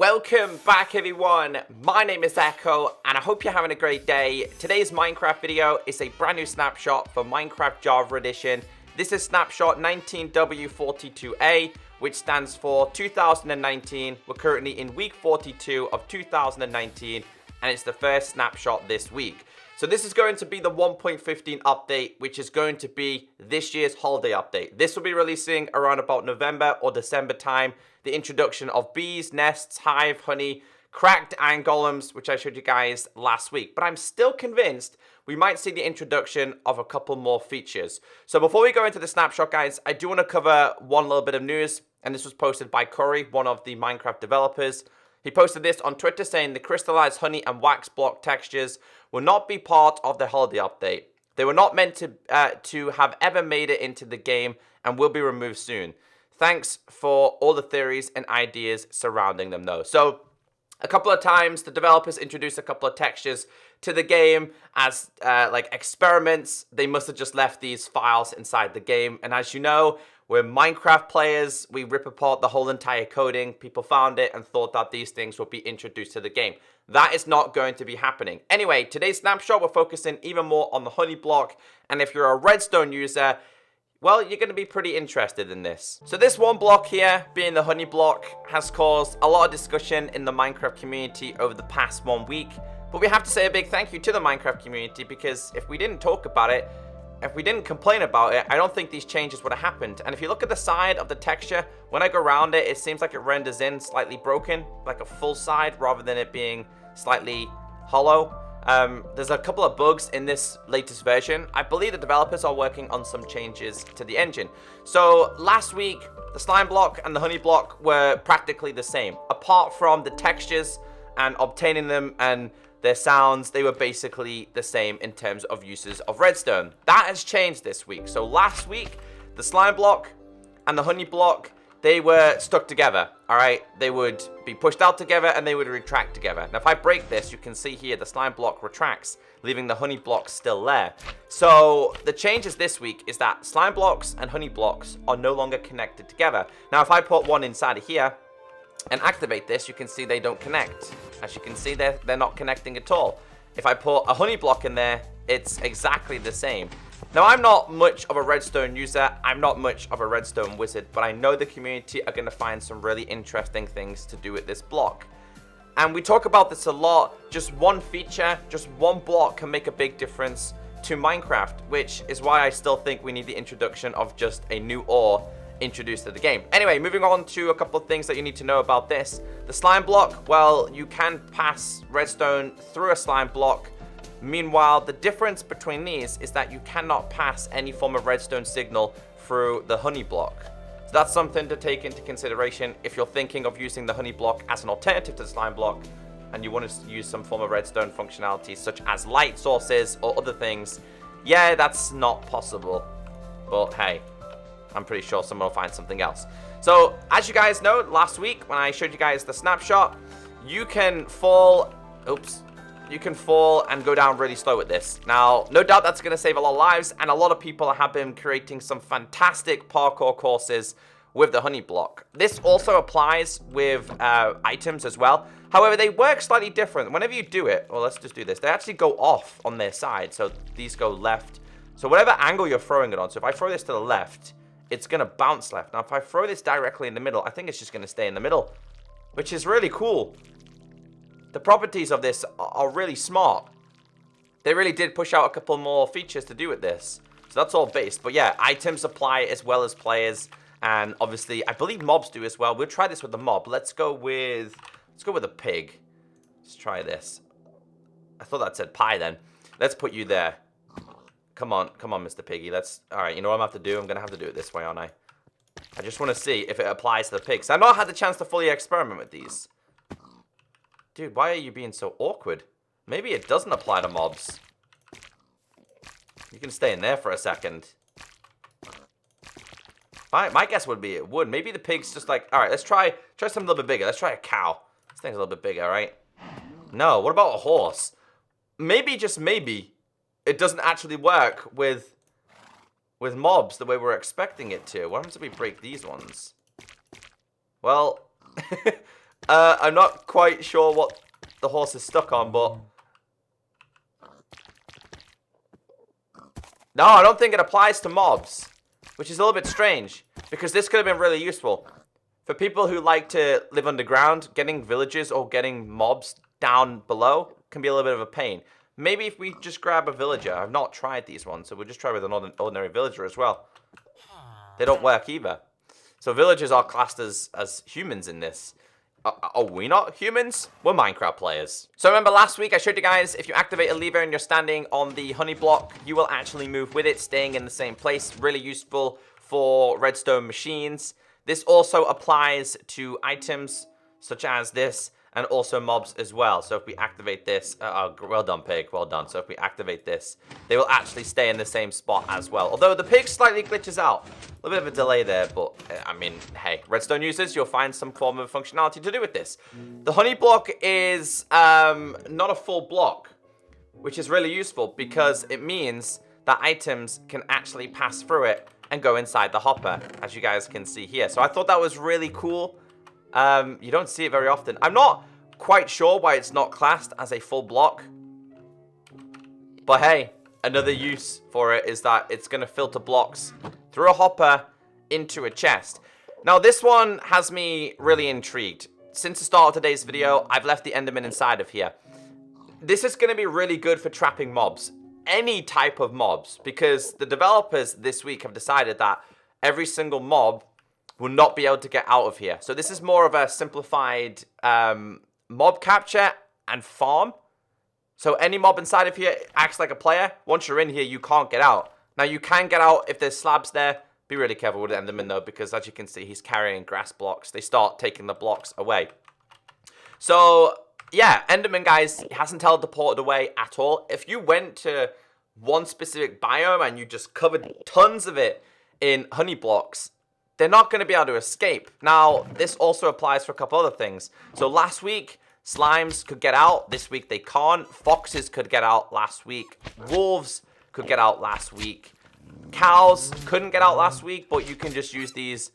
Welcome back everyone, my name is Echo and I hope you're having a great day. Today's Minecraft video is a brand new snapshot for Minecraft Java Edition. This is snapshot 19W42A, which stands for 2019. We're currently in week 42 of 2019 and it's the first snapshot this week. So this is going to be the 1.15 update, which is going to be this year's holiday update. This will be releasing around about November or December time. The introduction of bees, nests, hive, honey, cracked iron golems, which I showed you guys last week. But I'm still convinced we might see the introduction of a couple more features. So before we go into the snapshot, guys, I do want to cover one little bit of news. And this was posted by Curry, one of the Minecraft developers. He posted this on Twitter saying the crystallized honey and wax block textures will not be part of the holiday update. They were not meant to have ever made it into the game and will be removed soon. Thanks for all the theories and ideas surrounding them though. So a couple of times the developers introduced a couple of textures to the game as like experiments. They must have just left these files inside the game. And as you know, we're Minecraft players. We rip apart the whole entire coding. People found it and thought that these things would be introduced to the game. That is not going to be happening. Anyway, today's snapshot, we're focusing even more on the honey block. And if you're a redstone user, well, you're going to be pretty interested in this. So this one block here, being the honey block, has caused a lot of discussion in the Minecraft community over the past 1 week. But we have to say a big thank you to the Minecraft community, because if we didn't talk about it, if we didn't complain about it, I don't think these changes would have happened. And if you look at the side of the texture, when I go around it, it seems like it renders in slightly broken, like a full side, rather than it being slightly hollow. There's a couple of bugs in this latest version. I believe the developers are working on some changes to the engine. So last week, the slime block and the honey block were practically the same. Apart from the textures and obtaining them and their sounds, they were basically the same in terms of uses of redstone. That has changed this week. So last week, the slime block and the honey block, they were stuck together, all right? They would be pushed out together and they would retract together. Now, if I break this, you can see here the slime block retracts, leaving the honey block still there. So the changes this week is that slime blocks and honey blocks are no longer connected together. Now, if I put one inside of here and activate this, you can see they don't connect. As you can see, they're not connecting at all. If I put a honey block in there, it's exactly the same. Now, I'm not much of a redstone user, I'm not much of a redstone wizard, but I know the community are going to find some really interesting things to do with this block. And we talk about this a lot, just one feature, just one block can make a big difference to Minecraft, which is why I still think we need the introduction of just a new ore introduced to the game. Anyway, moving on to a couple of things that you need to know about this. The slime block, well, you can pass redstone through a slime block. Meanwhile, the difference between these is that you cannot pass any form of redstone signal through the honey block. So that's something to take into consideration if you're thinking of using the honey block as an alternative to the slime block and you want to use some form of redstone functionality such as light sources or other things. Yeah, that's not possible. But hey, I'm pretty sure someone will find something else. So as you guys know, last week when I showed you guys the snapshot, you can fall, you can fall and go down really slow with this. Now, no doubt that's going to save a lot of lives, and a lot of people have been creating some fantastic parkour courses with the honey block. This also applies with items as well. However, they work slightly different. Whenever you do it, well, let's just do this. They actually go off on their side, so these go left. So whatever angle you're throwing it on, so if I throw this to the left, it's going to bounce left. Now, if I throw this directly in the middle, I think it's just going to stay in the middle, which is really cool. The properties of this are really smart. They really did push out a couple more features to do with this. So that's all based. But yeah, items apply as well as players. And obviously, I believe mobs do as well. We'll try this with the mob. Let's go with a pig. Let's try this. I thought that said pie then. Let's put you there. Come on, Mr. Piggy. All right, you know what I'm going to have to do? I'm going to have to do it this way, aren't I? I just want to see if it applies to the pigs. I've not had the chance to fully experiment with these. Dude, why are you being so awkward? Maybe it doesn't apply to mobs. You can stay in there for a second. My guess would be it would. Maybe the pig's just like, all right, let's try something a little bit bigger. Let's try a cow. This thing's a little bit bigger, right? No, what about a horse? Maybe, just maybe, it doesn't actually work with mobs the way we're expecting it to. What happens if we break these ones? Well, I'm not quite sure what the horse is stuck on, but... No, I don't think it applies to mobs, which is a little bit strange, because this could have been really useful. For people who like to live underground, getting villages or getting mobs down below can be a little bit of a pain. Maybe if we just grab a villager. I've not tried these ones, so we'll just try with an ordinary villager as well. They don't work either. So villagers are classed as humans in this. Are we not humans? We're Minecraft players. So remember last week I showed you guys if you activate a lever and you're standing on the honey block, you will actually move with it, staying in the same place. Really useful for redstone machines. This also applies to items such as this and also mobs as well. So if we activate this, well done pig, well done. So if we activate this, they will actually stay in the same spot as well. Although the pig slightly glitches out. A little bit of a delay there, but I mean, hey, redstone users, you'll find some form of functionality to do with this. The honey block is not a full block, which is really useful because it means that items can actually pass through it and go inside the hopper, as you guys can see here. So I thought that was really cool. You don't see it very often. I'm not quite sure why it's not classed as a full block. But hey, another use for it is that it's going to filter blocks through a hopper into a chest. Now this one has me really intrigued. Since the start of today's video, I've left the Enderman inside of here. This is going to be really good for trapping mobs. Any type of mobs, because the developers this week have decided that every single mob will not be able to get out of here. So this is more of a simplified mob capture and farm. So any mob inside of here acts like a player. Once you're in here, you can't get out. Now you can get out if there's slabs there. Be really careful with Enderman though, because as you can see, he's carrying grass blocks. They start taking the blocks away. So yeah, Enderman, guys, he hasn't teleported away at all. If you went to one specific biome and you just covered tons of it in honey blocks, they're not going to be able to escape. Now, this also applies for a couple other things. So last week, slimes could get out. This week, they can't. Foxes could get out last week. Wolves could get out last week. Cows couldn't get out last week, but you can just use these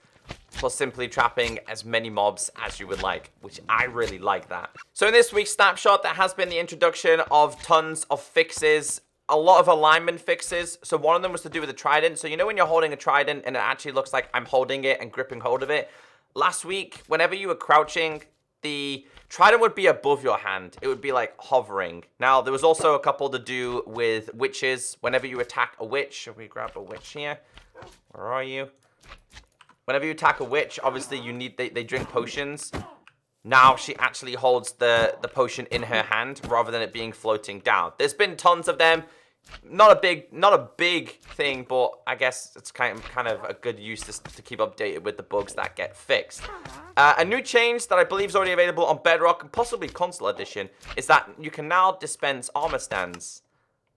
for simply trapping as many mobs as you would like, which I really like that. So in this week's snapshot, there has been the introduction of tons of fixes, a lot of alignment fixes. So one of them was to do with the trident. So you know when you're holding a trident and it actually looks like I'm holding it and gripping hold of it? Last week, whenever you were crouching, the trident would be above your hand. It would be like hovering. Now, there was also a couple to do with witches. Whenever you attack a witch, should we grab a witch here? Where are you? Whenever you attack a witch, obviously you need, they drink potions. Now she actually holds the potion in her hand rather than it being floating down. There's been tons of them. Not a big thing, but I guess it's kind of a good use to keep updated with the bugs that get fixed. A new change that I believe is already available on Bedrock and possibly Console Edition is that you can now dispense armor stands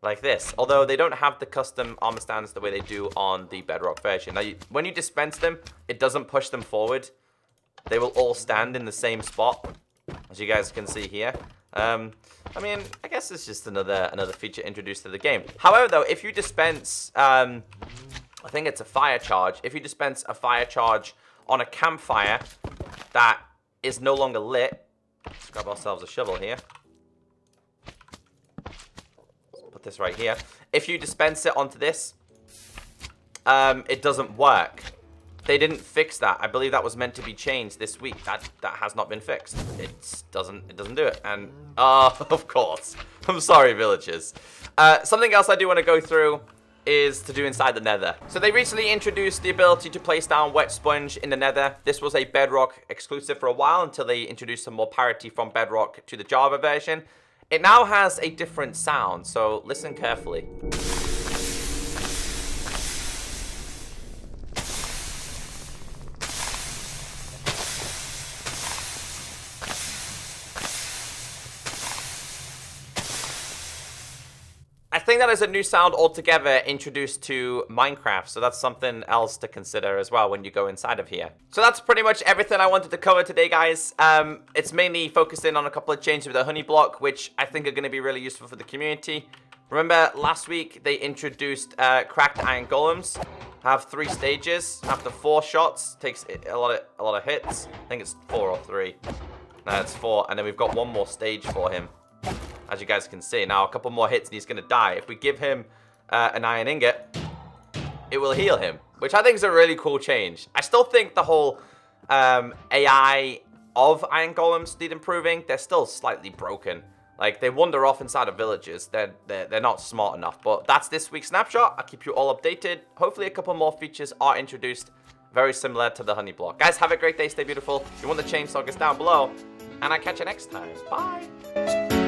like this. Although they don't have the custom armor stands the way they do on the Bedrock version. Now, when you dispense them, it doesn't push them forward. They will all stand in the same spot, as you guys can see here. I mean, I guess it's just another feature introduced to the game. However, though, if you dispense, I think it's a fire charge. If you dispense a fire charge on a campfire that is no longer lit, let's grab ourselves a shovel here. Let's put this right here. If you dispense it onto this, it doesn't work. They didn't fix that. I believe that was meant to be changed this week. That has not been fixed. It doesn't do it. And of course, I'm sorry, villagers. Something else I do want to go through is to do inside the Nether. So they recently introduced the ability to place down wet sponge in the Nether. This was a Bedrock exclusive for a while until they introduced some more parity from Bedrock to the Java version. It now has a different sound, so listen carefully. I think that is a new sound altogether introduced to Minecraft, so that's something else to consider as well when you go inside of here. So that's pretty much everything I wanted to cover today, guys. It's mainly focusing on a couple of changes with the honey block, which I think are going to be really useful for the community. Remember, last week they introduced cracked iron golems. Have 3 stages. After 4 shots, takes a lot of hits. I think it's 4 or 3. That's 4. And then we've got one more stage for him, as you guys can see. Now, a couple more hits and he's going to die. If we give him an iron ingot, it will heal him, which I think is a really cool change. I still think the whole AI of iron golems need improving. They're still slightly broken. Like, they wander off inside of villages. They're not smart enough. But that's this week's snapshot. I'll keep you all updated. Hopefully a couple more features are introduced, very similar to the honey block. Guys, have a great day. Stay beautiful. If you want the chainsaw, guys, down below. And I'll catch you next time. Bye.